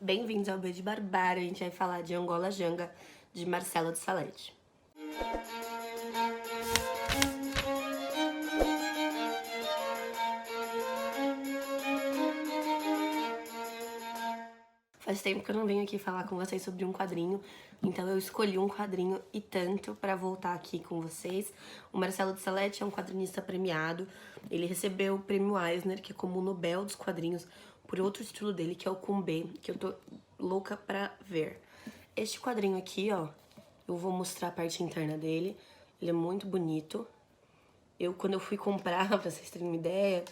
Bem-vindos ao Beijo Barbário, a gente vai falar de Angola Janga, de Marcelo de Salete. Faz tempo que eu não venho aqui falar com vocês sobre um quadrinho, então eu escolhi um quadrinho e tanto para voltar aqui com vocês. O Marcelo de Salete é um quadrinista premiado, ele recebeu o prêmio Eisner, que é como o Nobel dos quadrinhos, por outro título dele, que é o Kumbê, que eu tô louca pra ver. Este quadrinho aqui, ó, eu vou mostrar a parte interna dele, ele é muito bonito. Quando eu fui comprar, pra vocês terem uma ideia,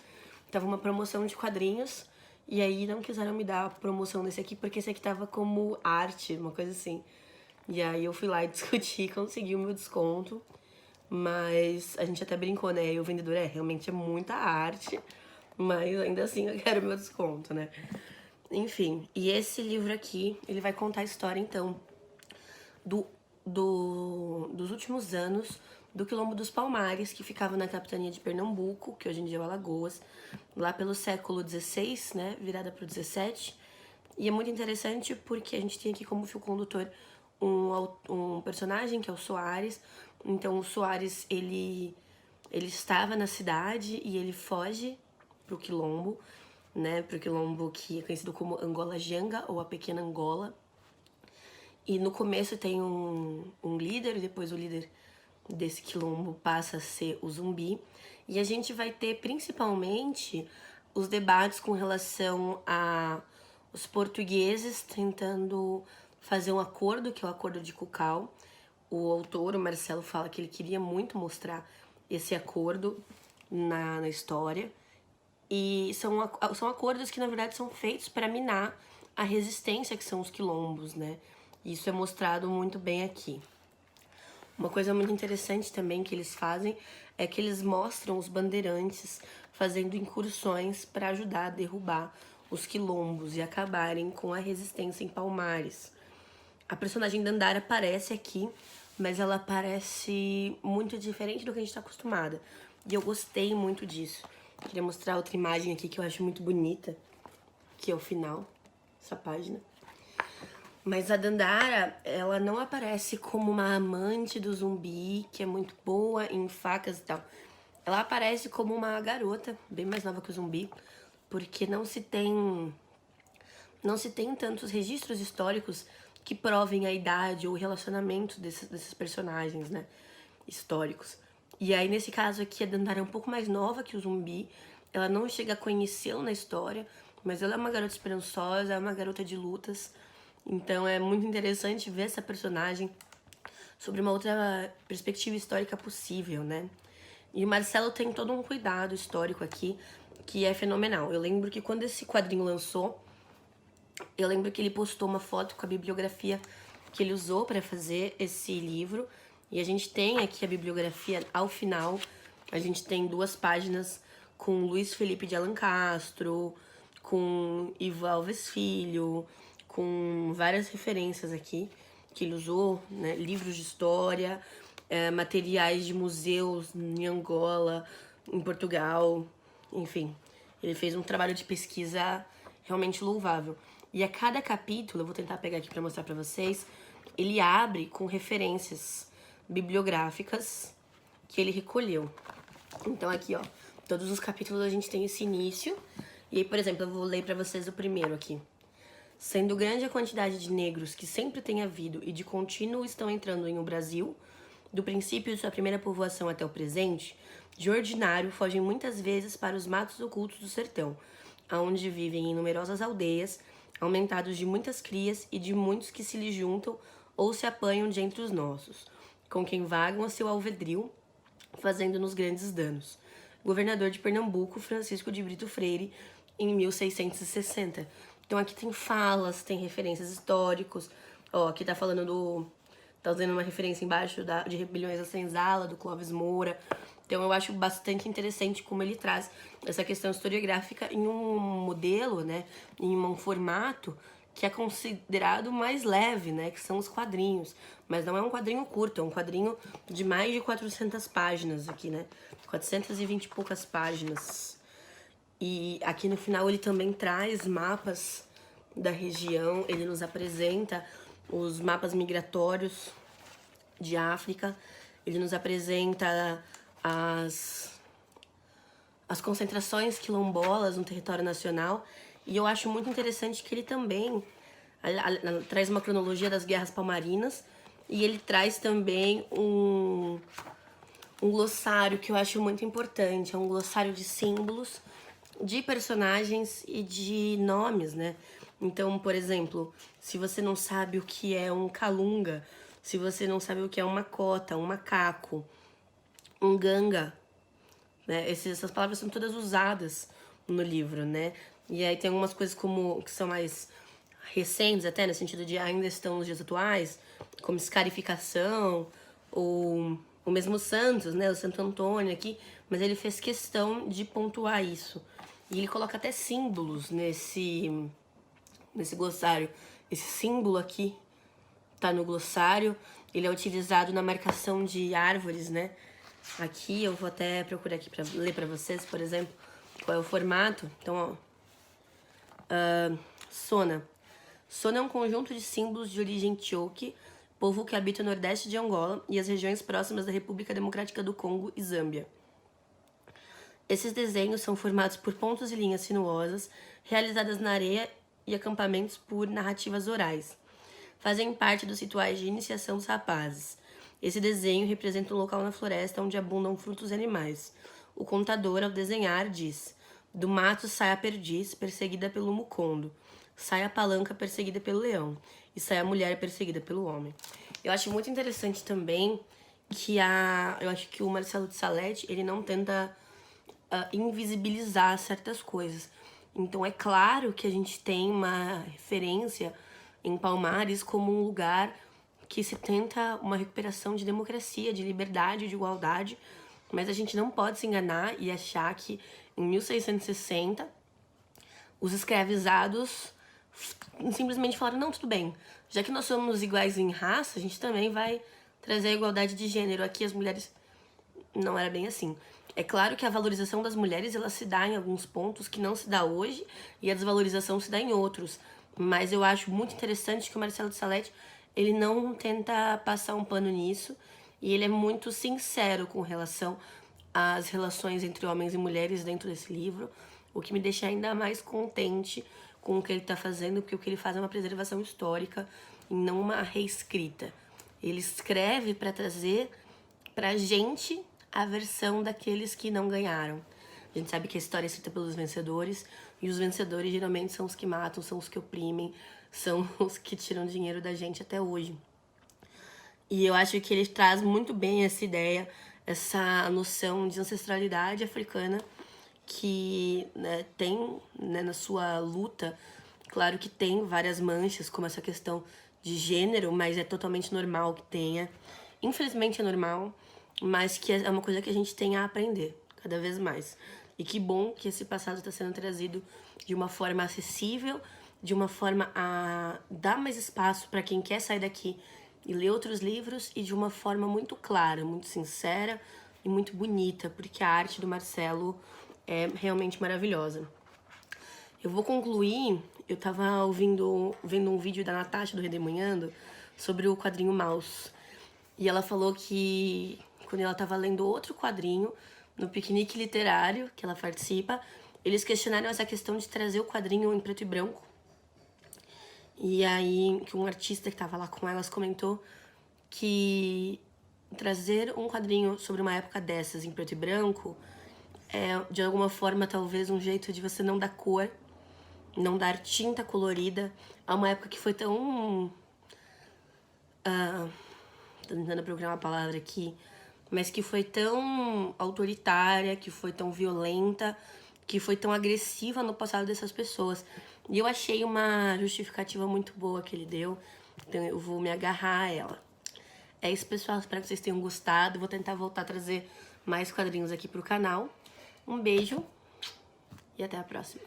tava uma promoção de quadrinhos, e aí não quiseram me dar a promoção desse aqui, porque esse aqui tava como arte, uma coisa assim. E aí eu fui lá e discuti, consegui o meu desconto, mas a gente até brincou, né? E o vendedor realmente é muita arte, mas ainda assim eu quero o meu desconto, né? Enfim, e esse livro aqui, ele vai contar a história, então, dos últimos anos do Quilombo dos Palmares, que ficava na capitania de Pernambuco, que hoje em dia é o Alagoas, lá pelo século XVI, né, virada para o XVII. E é muito interessante porque a gente tem aqui como fio condutor um personagem que é o Soares. Então o Soares, ele estava na cidade e ele foge pro Quilombo, né, pro Quilombo que é conhecido como Angola Janga, ou a Pequena Angola. E no começo tem um líder, e depois o líder desse quilombo passa a ser o Zumbi. E a gente vai ter principalmente os debates com relação a os portugueses tentando fazer um acordo, que é o Acordo de Cucal. O autor, o Marcelo, fala que ele queria muito mostrar esse acordo na história. E são acordos que, na verdade, são feitos para minar a resistência que são os quilombos, né? Isso é mostrado muito bem aqui. Uma coisa muito interessante também que eles fazem é que eles mostram os bandeirantes fazendo incursões para ajudar a derrubar os quilombos e acabarem com a resistência em Palmares. A personagem Dandara aparece aqui, mas ela parece muito diferente do que a gente está acostumada. E eu gostei muito disso. Queria mostrar outra imagem aqui que eu acho muito bonita, que é o final, essa página. Mas a Dandara, ela não aparece como uma amante do Zumbi, que é muito boa em facas e tal. Ela aparece como uma garota, bem mais nova que o Zumbi, porque não se tem tantos registros históricos que provem a idade ou o relacionamento desses personagens, né, históricos. E aí, nesse caso aqui, a Dandara é um pouco mais nova que o Zumbi. Ela não chega a conhecê-lo na história, mas ela é uma garota esperançosa, é uma garota de lutas. Então é muito interessante ver essa personagem sobre uma outra perspectiva histórica possível, né? E o Marcelo tem todo um cuidado histórico aqui, que é fenomenal. Eu lembro que quando esse quadrinho lançou, eu lembro que ele postou uma foto com a bibliografia que ele usou para fazer esse livro. E a gente tem aqui a bibliografia ao final. A gente tem 2 páginas com Luiz Felipe de Alencastro, com Ivo Alves Filho, com várias referências aqui que ele usou, né? Livros de história, materiais de museus em Angola, em Portugal, enfim. Ele fez um trabalho de pesquisa realmente louvável. E a cada capítulo, eu vou tentar pegar aqui para mostrar para vocês, ele abre com referências bibliográficas que ele recolheu. Então aqui, ó, todos os capítulos a gente tem esse início. E aí, por exemplo, eu vou ler para vocês o primeiro aqui. Sendo grande a quantidade de negros que sempre tem havido e de contínuo estão entrando em o Brasil, do princípio de sua primeira povoação até o presente, de ordinário fogem muitas vezes para os matos ocultos do sertão, aonde vivem em numerosas aldeias, aumentados de muitas crias e de muitos que se lhe juntam ou se apanham de entre os nossos, com quem vagam a seu alvedril, fazendo-nos grandes danos. Governador de Pernambuco, Francisco de Brito Freire, em 1660. Então aqui tem falas, tem referências históricos. Ó, aqui tá falando tá usando uma referência embaixo de Rebeliões da Senzala, do Clóvis Moura. Então eu acho bastante interessante como ele traz essa questão historiográfica em um modelo, né, em um formato que é considerado mais leve, né, que são os quadrinhos. Mas não é um quadrinho curto, é um quadrinho de mais de 400 páginas aqui, né, 420 e poucas páginas. E aqui no final ele também traz mapas da região, ele nos apresenta os mapas migratórios de África, ele nos apresenta as concentrações quilombolas no território nacional, e eu acho muito interessante que ele também traz uma cronologia das guerras palmarinas, e ele traz também um glossário que eu acho muito importante, é um glossário de símbolos, de personagens e de nomes, né? Então, por exemplo, se você não sabe o que é um calunga, se você não sabe o que é uma cota, um macaco, um ganga, né? Essas palavras são todas usadas no livro, né? E aí tem algumas coisas como que são mais recentes até, no sentido de ainda estão nos dias atuais, como escarificação, ou o mesmo Santos, né? O Santo Antônio aqui, mas ele fez questão de pontuar isso. E ele coloca até símbolos nesse glossário. Esse símbolo aqui tá no glossário, ele é utilizado na marcação de árvores, né? Aqui eu vou até procurar aqui para ler para vocês, por exemplo, qual é o formato. Então, ó, Sona. Sona é um conjunto de símbolos de origem Tioque, povo que habita o nordeste de Angola e as regiões próximas da República Democrática do Congo e Zâmbia. Esses desenhos são formados por pontos e linhas sinuosas, realizadas na areia e acampamentos por narrativas orais. Fazem parte dos rituais de iniciação dos rapazes. Esse desenho representa um local na floresta onde abundam frutos e animais. O contador, ao desenhar, diz: do mato sai a perdiz, perseguida pelo mucondo. Sai a palanca, perseguida pelo leão. E sai a mulher, perseguida pelo homem. Eu acho muito interessante também que eu acho que o Marcelo de Salete, ele não tenta invisibilizar certas coisas. Então é claro que a gente tem uma referência em Palmares como um lugar que se tenta uma recuperação de democracia, de liberdade, de igualdade, mas a gente não pode se enganar e achar que em 1660 os escravizados simplesmente falaram: não, tudo bem, já que nós somos iguais em raça, a gente também vai trazer a igualdade de gênero. Aqui as mulheres não era bem assim. É claro que a valorização das mulheres, ela se dá em alguns pontos que não se dá hoje, e a desvalorização se dá em outros. Mas eu acho muito interessante que o Marcelo de Salete, ele não tenta passar um pano nisso, e ele é muito sincero com relação às relações entre homens e mulheres dentro desse livro, o que me deixa ainda mais contente com o que ele está fazendo, porque o que ele faz é uma preservação histórica e não uma reescrita. Ele escreve para trazer pra gente a versão daqueles que não ganharam. A gente sabe que a história é escrita pelos vencedores, e os vencedores geralmente são os que matam, são os que oprimem, são os que tiram dinheiro da gente até hoje. E eu acho que ele traz muito bem essa ideia, essa noção de ancestralidade africana que, né, tem, né, na sua luta. Claro que tem várias manchas, como essa questão de gênero, mas é totalmente normal que tenha. Infelizmente é normal, mas que é uma coisa que a gente tem a aprender cada vez mais. E que bom que esse passado está sendo trazido de uma forma acessível, de uma forma a dar mais espaço para quem quer sair daqui e ler outros livros, e de uma forma muito clara, muito sincera e muito bonita, porque a arte do Marcelo é realmente maravilhosa. Eu vou concluir, eu tava vendo um vídeo da Natasha do Redemoinhando sobre o quadrinho Maus. E ela falou que quando ela estava lendo outro quadrinho, no piquenique literário que ela participa, eles questionaram essa questão de trazer o quadrinho em preto e branco. E aí, que um artista que estava lá com elas comentou que trazer um quadrinho sobre uma época dessas em preto e branco é, de alguma forma, talvez um jeito de você não dar cor, não dar tinta colorida a uma época que foi tão... tô tentando procurar uma palavra aqui, mas que foi tão autoritária, que foi tão violenta, que foi tão agressiva no passado dessas pessoas. E eu achei uma justificativa muito boa que ele deu, então eu vou me agarrar a ela. É isso, pessoal, espero que vocês tenham gostado. Vou tentar voltar a trazer mais quadrinhos aqui pro canal. Um beijo e até a próxima.